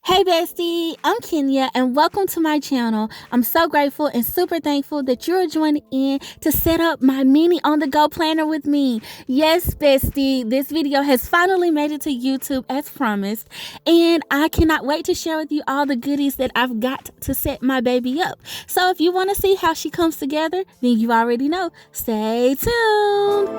Hey bestie, I'm Kenya and welcome to my channel. I'm so grateful and super thankful that you're joining in to set up my mini on the go planner with me. Yes bestie, this video has finally made it to YouTube as promised, and I cannot wait to share with you all the goodies that I've got to set my baby up. So if you want to see how she comes together, then you already know. Stay tuned.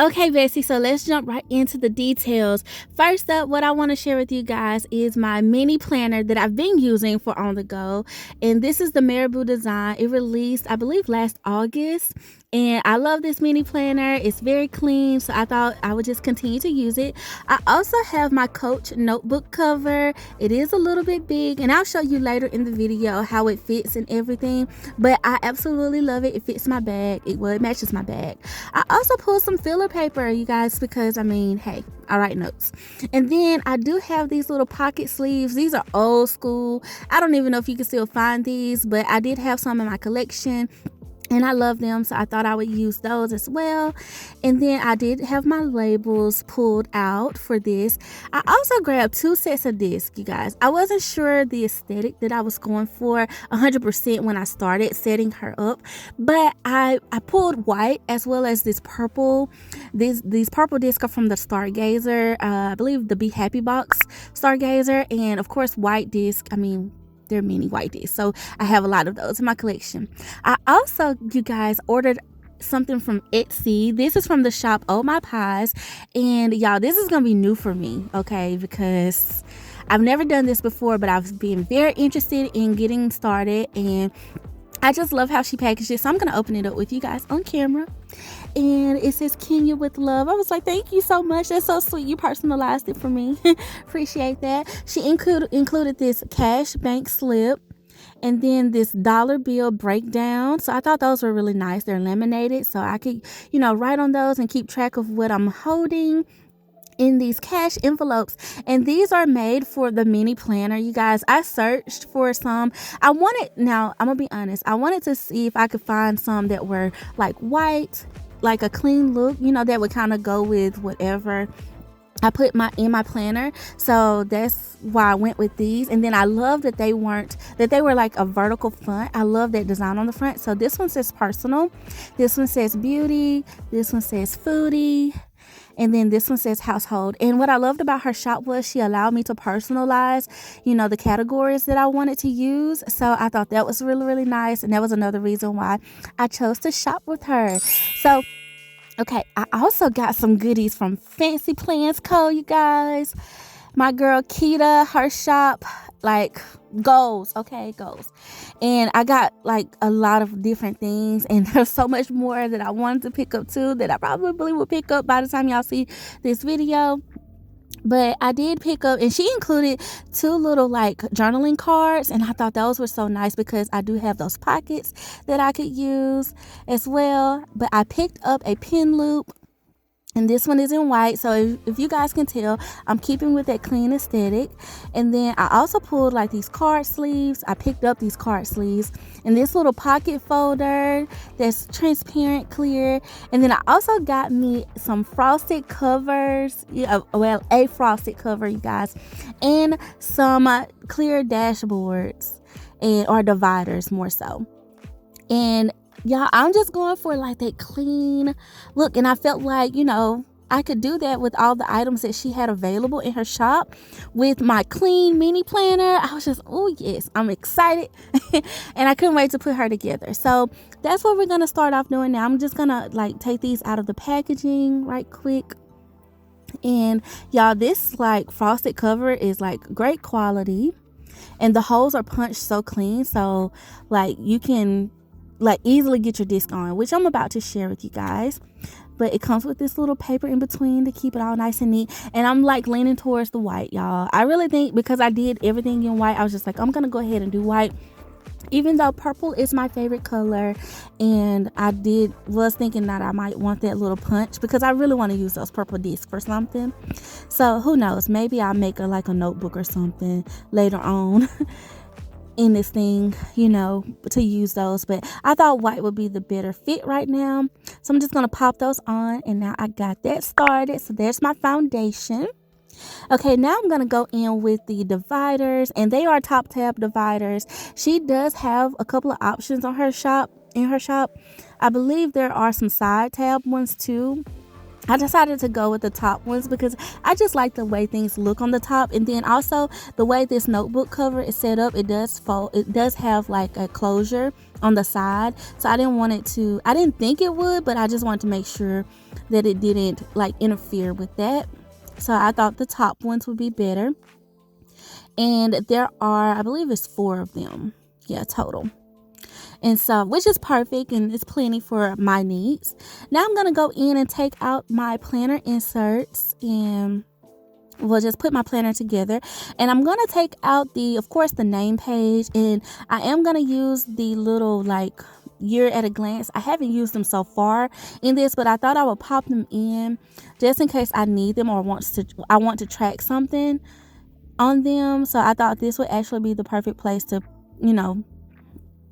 Okay, Bessie, so let's jump right into the details. First up, what I want to share with you guys is my mini planner that I've been using for on the go. And this is the Marobou Design. It released, I believe, last August. And I love this mini planner. It's very clean, so I thought I would just continue to use it. I also have my Coach notebook cover. It is a little bit big, and I'll show you later in the video how it fits and everything. But I absolutely love it. It fits my bag. It matches my bag. I also pulled some filler paper, you guys, because I mean, hey, I write notes. And then I do have these little pocket sleeves. These are old school. I don't even know if you can still find these, but I did have some in my collection and I love them, so I thought I would use those as well. And then I did have my labels pulled out for this. I also grabbed 2 sets of discs, you guys. I wasn't sure the aesthetic that I was going for 100% when I started setting her up, but I pulled white as well as this purple. These purple discs are from the Stargazer, I believe the Be Happy box Stargazer, and of course white disc. I mean, they're mini white discs, so I have a lot of those in my collection. I also, you guys, ordered something from Etsy. This is from the shop Oh My Pies, and y'all, this is gonna be new for me, okay, because I've never done this before, but I've been very interested in getting started, and I just love how she packaged it. So I'm gonna open it up with you guys on camera. And it says Kenya with love. I was like, thank you so much. That's so sweet. You personalized it for me. Appreciate that. She included this cash bank slip and then this dollar bill breakdown. So I thought those were really nice. They're laminated, so I could, write on those and keep track of what I'm holding in these cash envelopes. And these are made for the mini planner, you guys. I searched for some. Now I'm gonna be honest, I wanted to see if I could find some that were like white, like a clean look, that would kind of go with whatever I put in my planner. So that's why I went with these. And then I love that they were like a vertical font. I love that design on the front. So this one says personal, this one says beauty, this one says foodie, and then this one says household. And what I loved about her shop was she allowed me to personalize, the categories that I wanted to use. So I thought that was really, really nice. And that was another reason why I chose to shop with her. So, okay, I also got some goodies from Fancy Plans Co., you guys. My girl Kita, her shop, goals. And I got a lot of different things, and there's so much more that I wanted to pick up too that I probably will pick up by the time y'all see this video. But I did pick up, and she included 2 little journaling cards, and I thought those were so nice because I do have those pockets that I could use as well. But I picked up a pen loop, and this one is in white, so if you guys can tell, I'm keeping with that clean aesthetic. And then I also pulled these card sleeves. I picked up these card sleeves and this little pocket folder that's transparent clear. And then I also got me some frosted covers, a frosted cover, you guys, and some clear dashboards or dividers more so. And y'all, I'm just going for that clean look, and I felt like, I could do that with all the items that she had available in her shop with my clean mini planner. I was just, oh yes, I'm excited. And I couldn't wait to put her together. So that's what we're going to start off doing now. I'm just going to take these out of the packaging right quick. And y'all, this frosted cover is great quality, and the holes are punched so clean. So you can easily get your disc on, which I'm about to share with you guys. But it comes with this little paper in between to keep it all nice and neat. And I'm leaning towards the white, y'all. I really think because I did everything in white, I was just I'm gonna go ahead and do white, even though purple is my favorite color. And I was thinking that I might want that little punch because I really want to use those purple discs for something. So who knows, maybe I'll make a notebook or something later on. in this thing, to use those, but I thought white would be the better fit right now. So I'm just going to pop those on, and now I got that started. So there's my foundation. Okay, now I'm going to go in with the dividers, and they are top tab dividers. She does have a couple of options on her shop. I believe there are some side tab ones too. I decided to go with the top ones because I just like the way things look on the top, and then also the way this notebook cover is set up, it does fold. It does have like a closure on the side, so I didn't think it would, but I just wanted to make sure that it didn't like interfere with that. So I thought the top ones would be better, and there are, I believe it's 4 of them, total. And so, which is perfect, and it's plenty for my needs. Now I'm going to go in and take out my planner inserts, and we'll just put my planner together. And I'm going to take out of course, the name page, and I am going to use the little like year at a glance. I haven't used them so far in this, but I thought I would pop them in just in case I need them or I want to track something on them. So I thought this would actually be the perfect place to,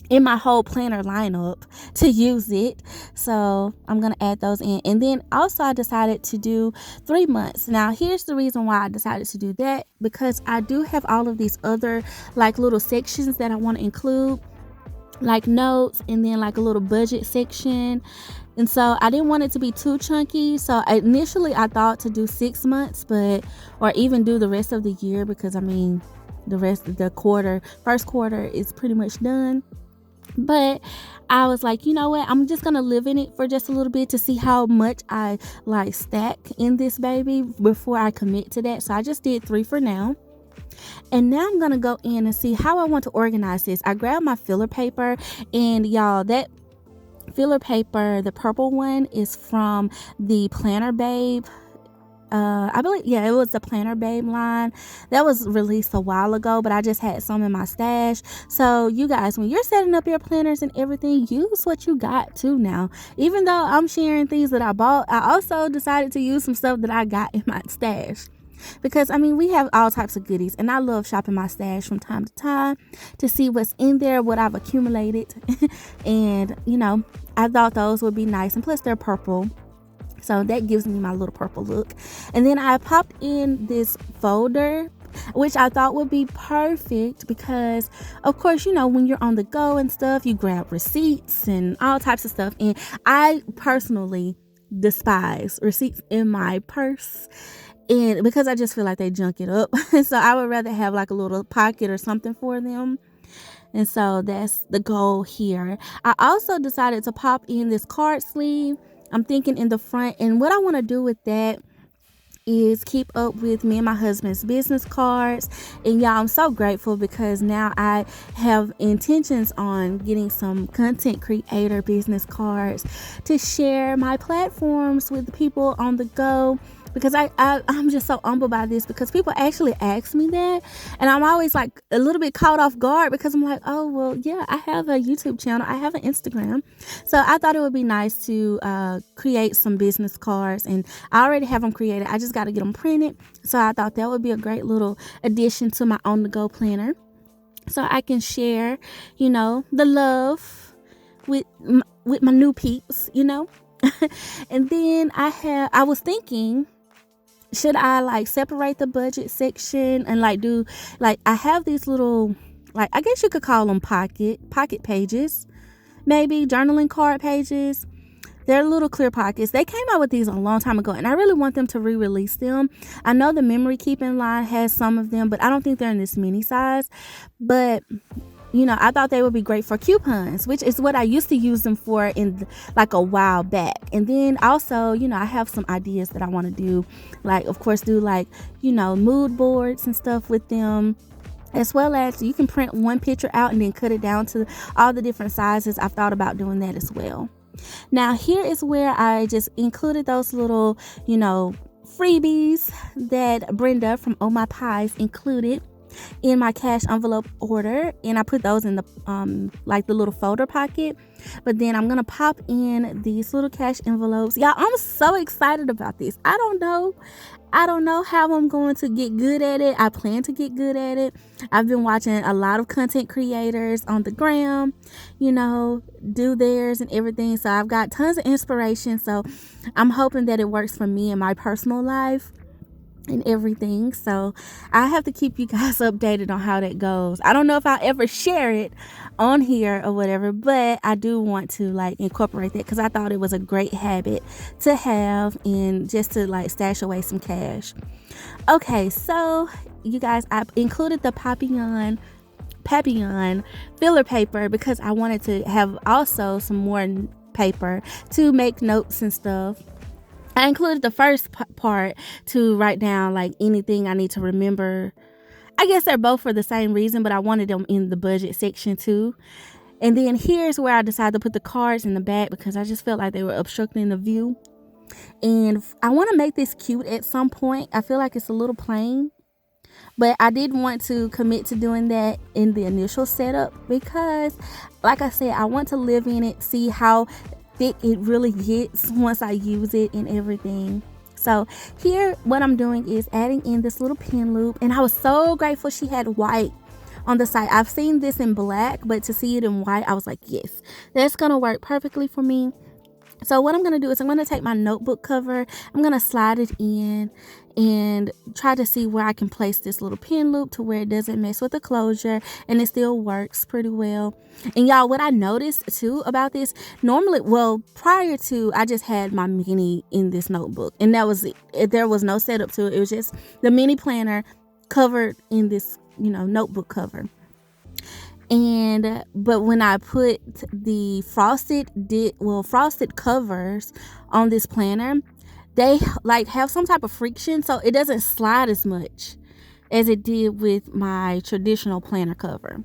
in my whole planner lineup to use it. So I'm going to add those in. And then also I decided to do 3 months. Now here's the reason why I decided to do that, because I do have all of these other like little sections that I want to include, like notes, and then like a little budget section. And so I didn't want it to be too chunky. So initially I thought to do 6 months, or even do the rest of the year, because the rest of the first quarter is pretty much done. But I was like, you know what, I'm just gonna live in it for just a little bit to see how much I like stack in this baby before I commit to that. So I just did 3 for now. And now I'm gonna go in and see how I want to organize this. I grabbed my filler paper, and y'all, that filler paper, the purple one, is from the Planner Babe. I believe, it was the Planner Babe line that was released a while ago, but I just had some in my stash. So you guys, when you're setting up your planners and everything, use what you got too. Now, even though I'm sharing things that I bought, I also decided to use some stuff that I got in my stash, because we have all types of goodies, and I love shopping my stash from time to time to see what's in there, what I've accumulated. And I thought those would be nice, and plus they're purple, so that gives me my little purple look. And then I popped in this folder, which I thought would be perfect because, of course, when you're on the go and stuff, you grab receipts and all types of stuff. And I personally despise receipts in my purse, and because I just feel like they junk it up. So I would rather have like a little pocket or something for them. And so that's the goal here. I also decided to pop in this card sleeve. I'm thinking in the front, and what I want to do with that is keep up with me and my husband's business cards. And y'all, I'm so grateful because now I have intentions on getting some content creator business cards to share my platforms with the people on the go, because I'm just so humbled by this, because people actually ask me that, and I'm always like a little bit caught off guard, because I'm like, oh well, yeah, I have a YouTube channel, I have an Instagram. So I thought it would be nice to create some business cards, and I already have them created. I just got to get them printed. So I thought that would be a great little addition to my on the go planner, so I can share the love with my new peeps. And then I was thinking, should I like separate the budget section and like do like, I have these little, like, I guess you could call them pocket pages, maybe journaling card pages. They're little clear pockets. They came out with these a long time ago, and I really want them to re-release them. I know the memory keeping line has some of them, but I don't think they're in this mini size. But I thought they would be great for coupons, which is what I used to use them for in like a while back. And then also, I have some ideas that I want to do, like, of course, do like, mood boards and stuff with them, as well as you can print one picture out and then cut it down to all the different sizes. I've thought about doing that as well. Now, here is where I just included those little, freebies that Brenda from Oh My Pies included. in my cash envelope order, and I put those in the like the little folder pocket. But then I'm gonna pop in these little cash envelopes. Y'all, I'm so excited about this. I don't know how I'm going to get good at it. I plan to get good at it. I've been watching a lot of content creators on the gram, do theirs and everything. So I've got tons of inspiration. So I'm hoping that it works for me in my personal life and everything. So I have to keep you guys updated on how that goes. I don't know if I'll ever share it on here or whatever, but I do want to like incorporate that because I thought it was a great habit to have and just to like stash away some cash. Okay, so you guys, I included the Papillon filler paper because I wanted to have also some more paper to make notes and stuff. I included the first part to write down like anything I need to remember. I guess they're both for the same reason, but I wanted them in the budget section too. And then here's where I decided to put the cards in the back because I just felt like they were obstructing the view. And I want to make this cute at some point. I feel like it's a little plain, but I did want to commit to doing that in the initial setup because, like I said, I want to live in it, see how thick it really gets once I use it and everything. So here what I'm doing is adding in this little pin loop, and I was so grateful she had white on the side. I've seen this in black, but to see it in white, I was like, yes, that's gonna work perfectly for me. So what I'm going to do is I'm going to take my notebook cover, I'm going to slide it in and try to see where I can place this little pin loop to where it doesn't mess with the closure and it still works pretty well. And y'all, what I noticed too about this, normally, well, prior to, I just had my mini in this notebook and that was it. There was no setup to it. It was just the mini planner covered in this, notebook cover. But when I put the frosted covers on this planner, they like have some type of friction, so it doesn't slide as much as it did with my traditional planner cover.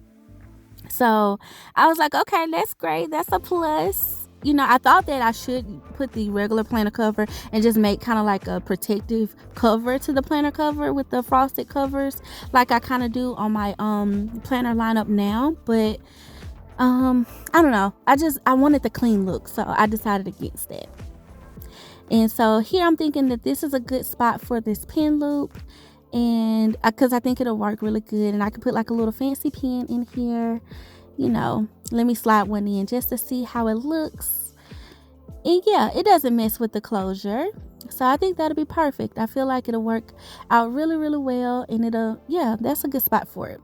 So I was like, okay, that's great. That's a plus. I thought that I should put the regular planner cover and just make kind of like a protective cover to the planner cover with the frosted covers like I kind of do on my planner lineup now. But I don't know. I wanted the clean look, so I decided against that. And so here I'm thinking that this is a good spot for this pin loop, and because I think it'll work really good, and I could put like a little fancy pin in here. Let me slide one in just to see how it looks. And yeah, it doesn't mess with the closure. So I think that'll be perfect. I feel like it'll work out really, really well. And that's a good spot for it.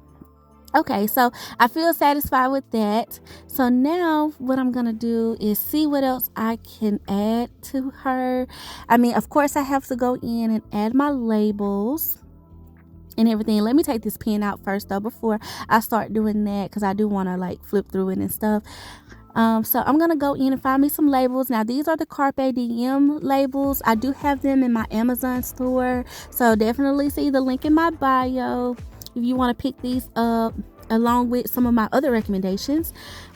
Okay, so I feel satisfied with that. So now what I'm going to do is see what else I can add to her. I mean, of course, I have to go in and add my labels and everything. Let me take this pen out first though before I start doing that because I do want to like flip through it and stuff. So I'm gonna go in and find me some labels. Now these are the Carpe Diem labels. I do have them in my Amazon store, so definitely see the link in my bio if you want to pick these up along with some of my other recommendations.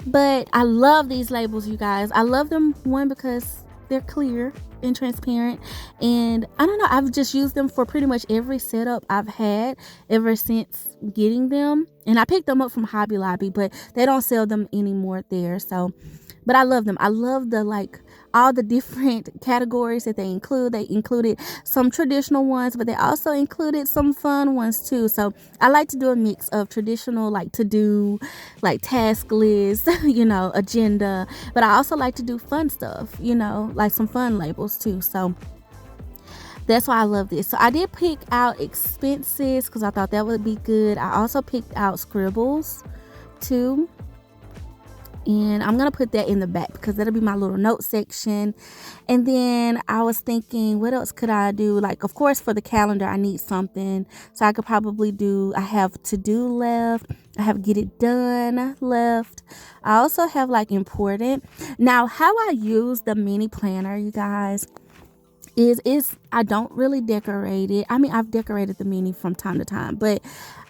But I love these labels, you guys. I love them, one, because they're clear and transparent, and I don't know, I've just used them for pretty much every setup I've had ever since getting them. And I picked them up from Hobby Lobby, but they don't sell them anymore there. So but I love them. I love all the different categories that they include. They included some traditional ones, but they also included some fun ones too. So I like to do a mix of traditional, like to do, like task list, agenda, but I also like to do fun stuff, like some fun labels too. So that's why I love this. So I did pick out expenses because I thought that would be good. I also picked out scribbles too. And I'm going to put that in the back because that'll be my little note section. And then I was thinking, what else could I do? Like, of course, for the calendar, I need something. So I could probably I have to do left. I have get it done left. I also have like important. Now, how I use the mini planner, you guys, is I don't really decorate it. I mean, I've decorated the mini from time to time, but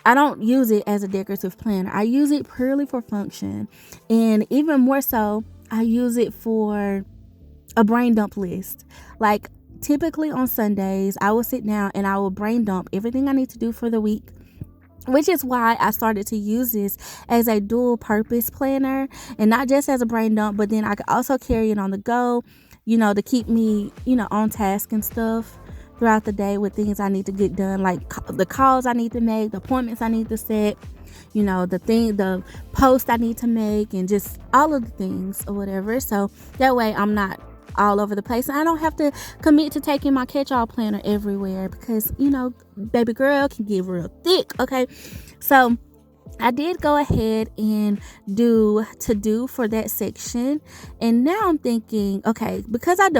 I don't use it as a decorative planner. I use it purely for function. And even more so, I use it for a brain dump list. Like typically on Sundays, I will sit down and I will brain dump everything I need to do for the week. which is why I started to use this as a dual purpose planner, and not just as a brain dump, but then I could also carry it on the go, to keep me, on task and stuff throughout the day with things I need to get done, like the calls I need to make, the appointments I need to set, the post I need to make, and just all of the things or whatever. So that way I'm not all over the place, and I don't have to commit to taking my catch-all planner everywhere, because baby girl can get real thick. Okay, so I did go ahead and do to do for that section, and now I'm thinking, okay, because I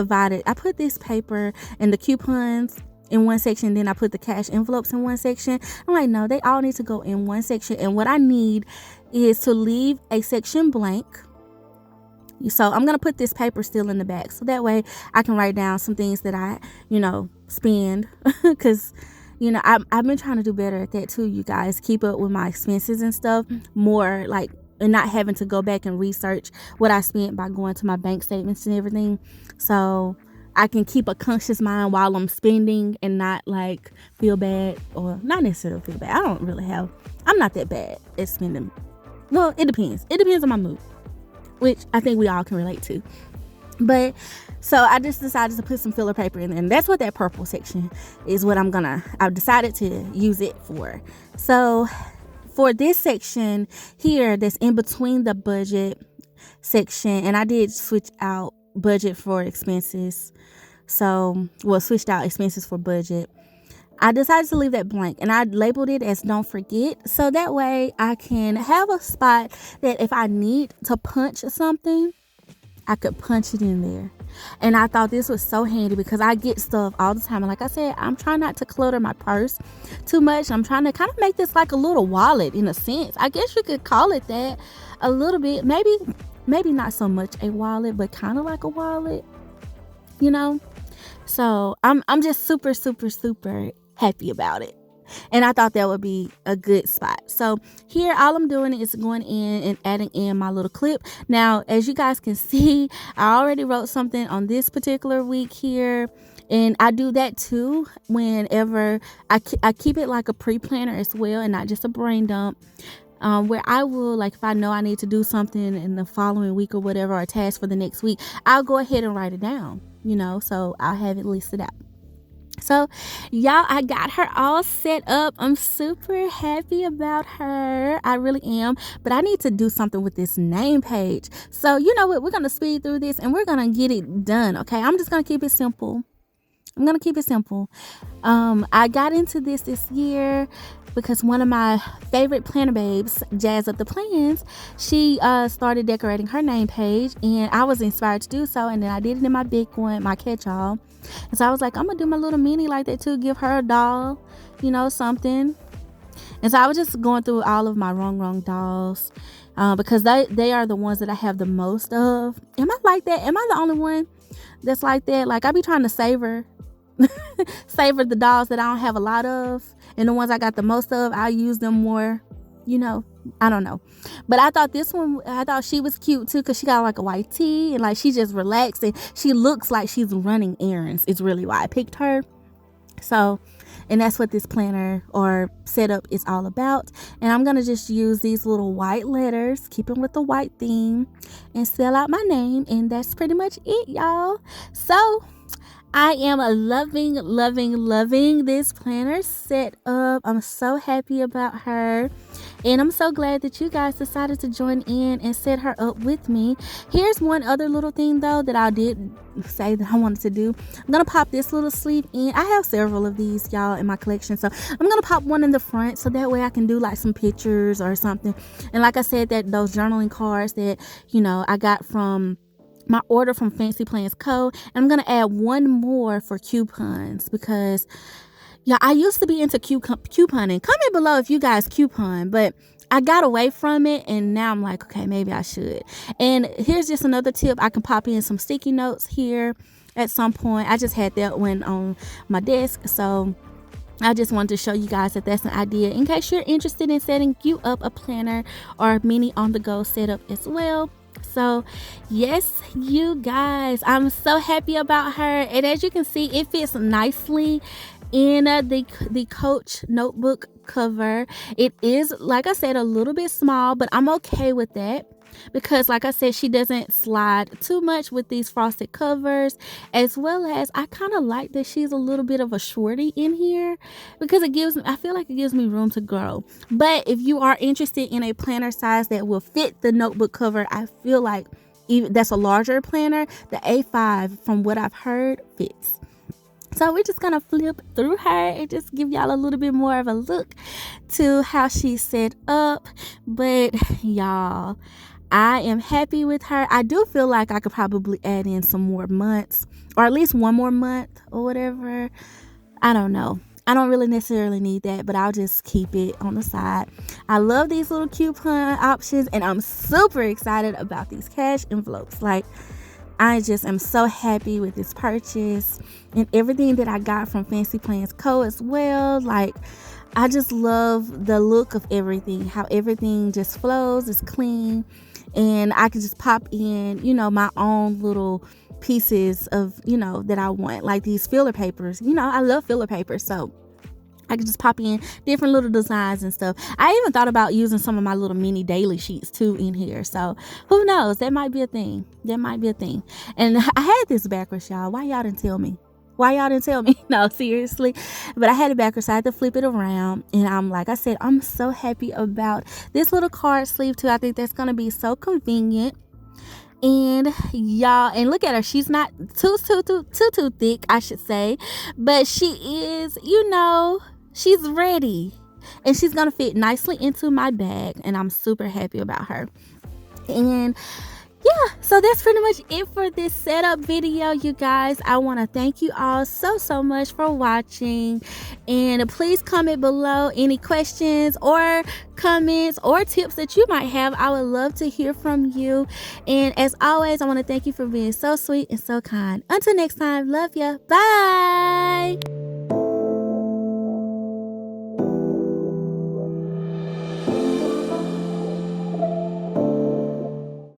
put this paper and the coupons in one section, then I put the cash envelopes in one section. I'm like, no, they all need to go in one section, and what I need is to leave a section blank. So I'm going to put this paper still in the back, so that way I can write down some things that I, spend, because, I've been trying to do better at that too, you guys, keep up with my expenses and stuff more, like, and not having to go back and research what I spent by going to my bank statements and everything. So I can keep a conscious mind while I'm spending and not like feel bad, or not necessarily feel bad. I'm not that bad at spending. Well, it depends. It depends on my mood, which I think we all can relate to. But so I just decided to put some filler paper in there, and that's what that purple section is, what I've decided to use it for. So for this section here that's in between the budget section, and I did switch out budget for expenses. Switched out expenses for budget. I decided to leave that blank, and I labeled it as don't forget, so that way I can have a spot that if I need to punch something, I could punch it in there. And I thought this was so handy because I get stuff all the time, and like I said, I'm trying not to clutter my purse too much. I'm trying to kind of make this like a little wallet, in a sense. I guess you could call it that a little bit. Maybe not so much a wallet, but kind of like a wallet, So I'm just super, super, super happy about it, and I thought that would be a good spot. So here, all I'm doing is going in and adding in my little clip. Now, as you guys can see, I already wrote something on this particular week here, and I do that too whenever I keep it like a pre-planner as well, and not just a brain dump, where I will, like, if I know I need to do something in the following week or whatever, or a task for the next week, I'll go ahead and write it down, so I'll have it listed out. So y'all, I got her all set up. I'm super happy about her. I really am. But I need to do something with this name page. So you know what? We're going to speed through this and we're going to get it done. Okay. I'm just going to keep it simple. I got into this year because one of my favorite planner babes, Jazz Up the Plans, she started decorating her name page, and I was inspired to do so. And then I did it in my big one, my catch-all. And so I was like, I'm gonna do my little mini like that too, give her a doll, something. And so I was just going through all of my wrong dolls, because they are the ones that I have the most of. Am I like that? Am I the only one that's like that? Like, I be trying to savor the dolls that I don't have a lot of, and the ones I got the most of, I use them more. I don't know, but I thought she was cute too, because she got like a white tee, and like she just relaxed, and she looks like she's running errands. It's really why I picked her. So, and that's what this planner or setup is all about. And I'm gonna just use these little white letters, keeping with the white theme, and spell out my name, and that's pretty much it, y'all. So I am loving this planner setup. I'm so happy about her, and I'm so glad that you guys decided to join in and set her up with me. Here's one other little thing though that I did say that I wanted to do. I'm gonna pop this little sleeve in. I have several of these, y'all, in my collection, so I'm gonna pop one in the front, so that way I can do like some pictures or something. And like I said, that those journaling cards that I got from my order from Fancy Plans Co. And I'm going to add one more for coupons, because I used to be into couponing. Comment below if you guys coupon, but I got away from it, and now I'm like, okay, maybe I should. And here's just another tip. I can pop in some sticky notes here at some point. I just had that one on my desk, so I just wanted to show you guys that that's an idea in case you're interested in setting you up a planner or a mini on the go setup as well. So yes, you guys, I'm so happy about her, and as you can see, it fits nicely in the Coach notebook cover. It is, like I said, a little bit small, but I'm okay with that because, like I said, she doesn't slide too much with these frosted covers, as well as I kind of like that she's a little bit of a shorty in here because I feel like it gives me room to grow. But if you are interested in a planner size that will fit the notebook cover, I feel like even that's a larger planner, the A5, from what I've heard, fits. So we're just gonna flip through her and just give y'all a little bit more of a look to how she's set up. But y'all, I am happy with her. I do feel like I could probably add in some more months, or at least one more month or whatever. I don't know. I don't really necessarily need that, but I'll just keep it on the side. I love these little coupon options, and I'm super excited about these cash envelopes. Like, I just am so happy with this purchase and everything that I got from Fancy Plans Co. as well. Like, I just love the look of everything, how everything just flows, is clean, and I can just pop in, my own little pieces of, that I want, like these filler papers. I love filler papers, so I can just pop in different little designs and stuff. I even thought about using some of my little mini daily sheets too in here. So who knows? That might be a thing. And I had this backwards, y'all. Why y'all didn't tell me? No, seriously. But I had it backwards. So I had to flip it around. And like I said, I'm so happy about this little card sleeve too. I think that's going to be so convenient. And y'all, and look at her, she's not too thick, I should say, but she is, she's ready, and she's gonna fit nicely into my bag, and I'm super happy about her. And yeah, so that's pretty much it for this setup video, you guys. I want to thank you all so much for watching, and please comment below any questions or comments or tips that you might have. I would love to hear from you. And as always, I want to thank you for being so sweet and so kind. Until next time, love ya. Bye.